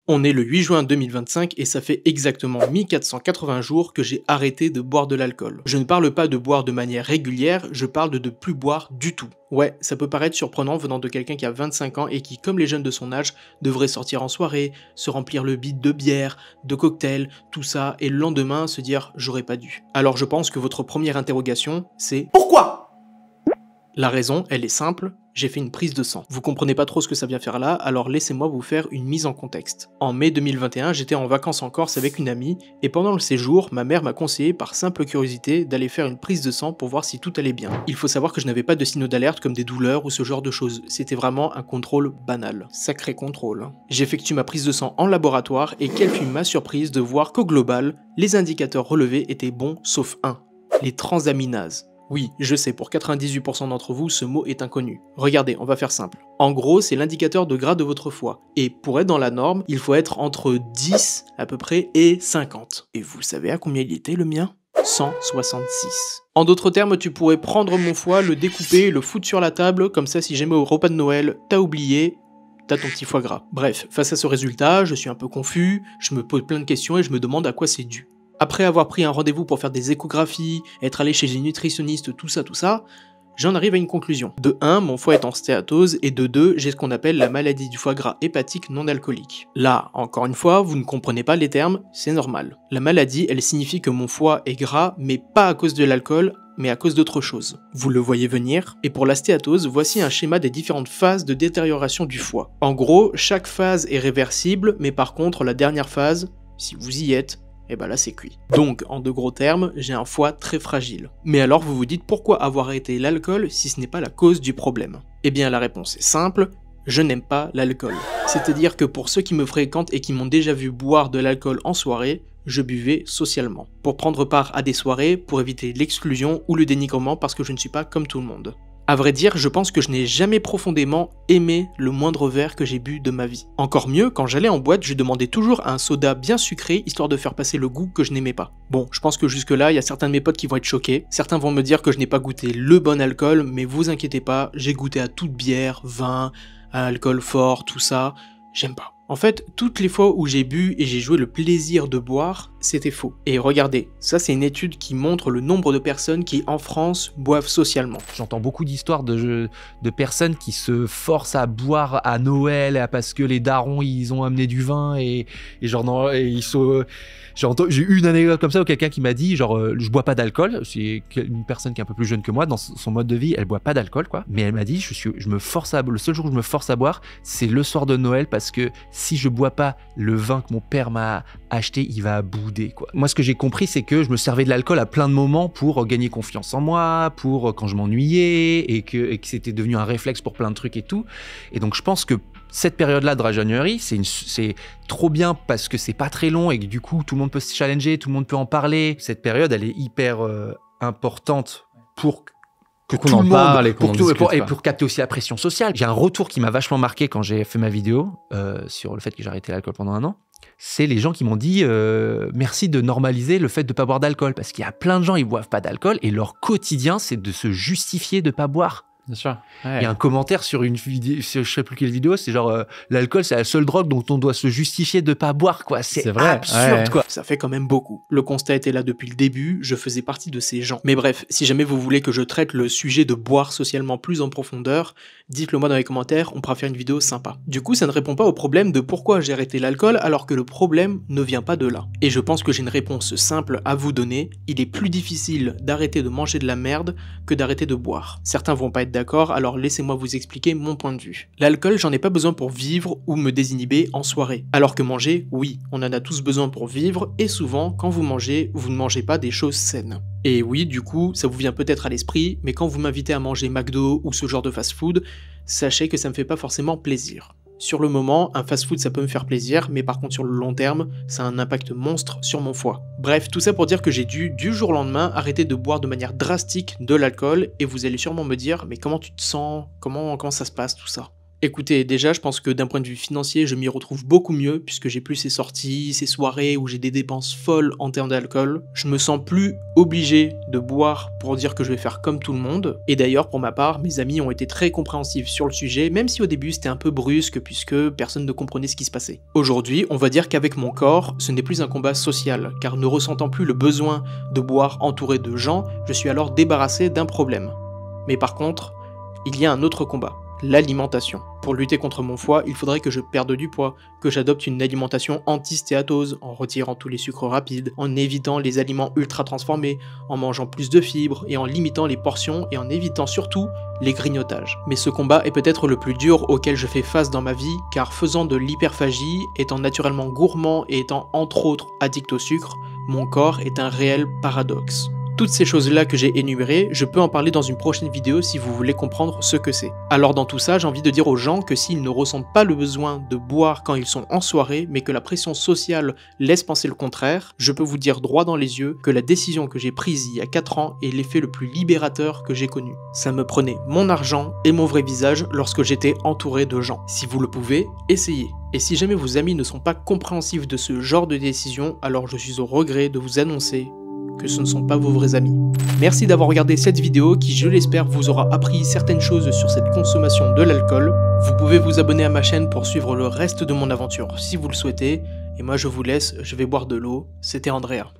On est le 8 juin 2025 et ça fait exactement 1480 jours que j'ai arrêté de boire de l'alcool. Je ne parle pas de boire de manière régulière, je parle de ne plus boire du tout. Ouais, ça peut paraître surprenant venant de quelqu'un qui a 25 ans et qui, comme les jeunes de son âge, devrait sortir en soirée, se remplir le bide de bière, de cocktails, tout ça, et le lendemain se dire « j'aurais pas dû ». Alors je pense que votre première interrogation, c'est « pourquoi ?» La raison, elle est simple, j'ai fait une prise de sang. Vous comprenez pas trop ce que ça vient faire là, alors laissez-moi vous faire une mise en contexte. En mai 2021, j'étais en vacances en Corse avec une amie, et pendant le séjour, ma mère m'a conseillé par simple curiosité d'aller faire une prise de sang pour voir si tout allait bien. Il faut savoir que je n'avais pas de signaux d'alerte comme des douleurs ou ce genre de choses, c'était vraiment un contrôle banal. Sacré contrôle. J'effectue ma prise de sang en laboratoire, et quelle fut ma surprise de voir qu'au global, les indicateurs relevés étaient bons sauf un, les transaminases. Oui, je sais, pour 98% d'entre vous, ce mot est inconnu. Regardez, on va faire simple. En gros, c'est l'indicateur de gras de votre foie. Et pour être dans la norme, il faut être entre 10 à peu près et 50. Et vous savez à combien il était le mien ? 166. En d'autres termes, tu pourrais prendre mon foie, le découper, le foutre sur la table, comme ça si jamais au repas de Noël, t'as oublié, t'as ton petit foie gras. Bref, face à ce résultat, je suis un peu confus, je me pose plein de questions et je me demande à quoi c'est dû. Après avoir pris un rendez-vous pour faire des échographies, être allé chez une nutritionniste, tout ça, j'en arrive à une conclusion. De 1, mon foie est en stéatose, et de 2, j'ai ce qu'on appelle la maladie du foie gras hépatique non alcoolique. Là, encore une fois, vous ne comprenez pas les termes, c'est normal. La maladie, elle signifie que mon foie est gras, mais pas à cause de l'alcool, mais à cause d'autre chose. Vous le voyez venir, et pour la stéatose, voici un schéma des différentes phases de détérioration du foie. En gros, chaque phase est réversible, mais par contre, la dernière phase, si vous y êtes, et bah là c'est cuit. Donc, en de gros termes, j'ai un foie très fragile. Mais alors vous vous dites pourquoi avoir arrêté l'alcool si ce n'est pas la cause du problème? Eh bien la réponse est simple, je n'aime pas l'alcool. C'est-à-dire que pour ceux qui me fréquentent et qui m'ont déjà vu boire de l'alcool en soirée, je buvais socialement. Pour prendre part à des soirées, pour éviter l'exclusion ou le dénigrement parce que je ne suis pas comme tout le monde. À vrai dire, je pense que je n'ai jamais profondément aimé le moindre verre que j'ai bu de ma vie. Encore mieux, quand j'allais en boîte, je demandais toujours un soda bien sucré, histoire de faire passer le goût que je n'aimais pas. Bon, je pense que jusque là, il y a certains de mes potes qui vont être choqués. Certains vont me dire que je n'ai pas goûté le bon alcool, mais vous inquiétez pas, j'ai goûté à toute bière, vin, à alcool fort, tout ça, j'aime pas. En fait, toutes les fois où j'ai bu et j'ai joué le plaisir de boire, c'était faux. Et regardez, ça c'est une étude qui montre le nombre de personnes qui, en France, boivent socialement. J'entends beaucoup d'histoires de personnes qui se forcent à boire à Noël parce que les darons, ils ont amené du vin et genre, non, et ils sont... J'ai eu une anecdote comme ça où quelqu'un qui m'a dit, genre, je bois pas d'alcool. C'est une personne qui est un peu plus jeune que moi, dans son mode de vie, elle boit pas d'alcool, quoi. Mais elle m'a dit, je me force à, le seul jour où je me force à boire, c'est le soir de Noël parce que si je bois pas le vin que mon père m'a acheté, il va bouder, quoi. Moi, ce que j'ai compris, c'est que je me servais de l'alcool à plein de moments pour gagner confiance en moi, pour quand je m'ennuyais et que c'était devenu un réflexe pour plein de trucs et tout. Et donc, je pense que cette période-là de Dry January, c'est trop bien parce que c'est pas très long et que du coup, tout le monde peut se challenger, tout le monde peut en parler. Cette période, elle est hyper importante pour que tout le monde, et pour capter aussi la pression sociale. J'ai un retour qui m'a vachement marqué quand j'ai fait ma vidéo sur le fait que j'ai arrêté l'alcool pendant 1 an. C'est les gens qui m'ont dit merci de normaliser le fait de pas boire d'alcool, parce qu'il y a plein de gens, ils boivent pas d'alcool et leur quotidien, c'est de se justifier de pas boire. Bien sûr. Ouais. Il y a un commentaire sur une vidéo, je sais plus quelle vidéo, c'est genre l'alcool c'est la seule drogue dont on doit se justifier de pas boire, quoi. C'est vrai, absurde, quoi. Ça fait quand même beaucoup. Le constat était là depuis le début, je faisais partie de ces gens. Mais bref, si jamais vous voulez que je traite le sujet de boire socialement plus en profondeur, dites-le moi dans les commentaires, on pourra faire une vidéo sympa. Du coup, ça ne répond pas au problème de pourquoi j'ai arrêté l'alcool alors que le problème ne vient pas de là. Et je pense que j'ai une réponse simple à vous donner, il est plus difficile d'arrêter de manger de la merde que d'arrêter de boire. Certains vont pas être d'accord, alors laissez-moi vous expliquer mon point de vue. L'alcool, j'en ai pas besoin pour vivre ou me désinhiber en soirée. Alors que manger, oui, on en a tous besoin pour vivre, et souvent, quand vous mangez, vous ne mangez pas des choses saines. Et oui, du coup, ça vous vient peut-être à l'esprit, mais quand vous m'invitez à manger McDo ou ce genre de fast-food, sachez que ça me fait pas forcément plaisir. Sur le moment, un fast-food ça peut me faire plaisir, mais par contre sur le long terme, ça a un impact monstre sur mon foie. Bref, tout ça pour dire que j'ai dû, du jour au lendemain, arrêter de boire de manière drastique de l'alcool, et vous allez sûrement me dire, mais comment tu te sens, comment ça se passe tout ça? Écoutez, déjà, je pense que d'un point de vue financier, je m'y retrouve beaucoup mieux puisque j'ai plus ces sorties, ces soirées où j'ai des dépenses folles en termes d'alcool. Je me sens plus obligé de boire pour dire que je vais faire comme tout le monde. Et d'ailleurs, pour ma part, mes amis ont été très compréhensifs sur le sujet, même si au début c'était un peu brusque puisque personne ne comprenait ce qui se passait. Aujourd'hui, on va dire qu'avec mon corps, ce n'est plus un combat social, car ne ressentant plus le besoin de boire entouré de gens, je suis alors débarrassé d'un problème. Mais par contre, il y a un autre combat. L'alimentation. Pour lutter contre mon foie, il faudrait que je perde du poids, que j'adopte une alimentation anti-stéatose, en retirant tous les sucres rapides, en évitant les aliments ultra transformés, en mangeant plus de fibres et en limitant les portions et en évitant surtout les grignotages. Mais ce combat est peut-être le plus dur auquel je fais face dans ma vie, car faisant de l'hyperphagie, étant naturellement gourmand et étant entre autres addict au sucre, mon corps est un réel paradoxe. Toutes ces choses-là que j'ai énumérées, je peux en parler dans une prochaine vidéo si vous voulez comprendre ce que c'est. Alors dans tout ça, j'ai envie de dire aux gens que s'ils ne ressentent pas le besoin de boire quand ils sont en soirée, mais que la pression sociale laisse penser le contraire, je peux vous dire droit dans les yeux que la décision que j'ai prise il y a 4 ans est l'effet le plus libérateur que j'ai connu. Ça me prenait mon argent et mon vrai visage lorsque j'étais entouré de gens. Si vous le pouvez, essayez. Et si jamais vos amis ne sont pas compréhensifs de ce genre de décision, alors je suis au regret de vous annoncer que ce ne sont pas vos vrais amis. Merci d'avoir regardé cette vidéo qui, je l'espère, vous aura appris certaines choses sur cette consommation de l'alcool. Vous pouvez vous abonner à ma chaîne pour suivre le reste de mon aventure si vous le souhaitez. Et moi je vous laisse, je vais boire de l'eau. C'était Andrea.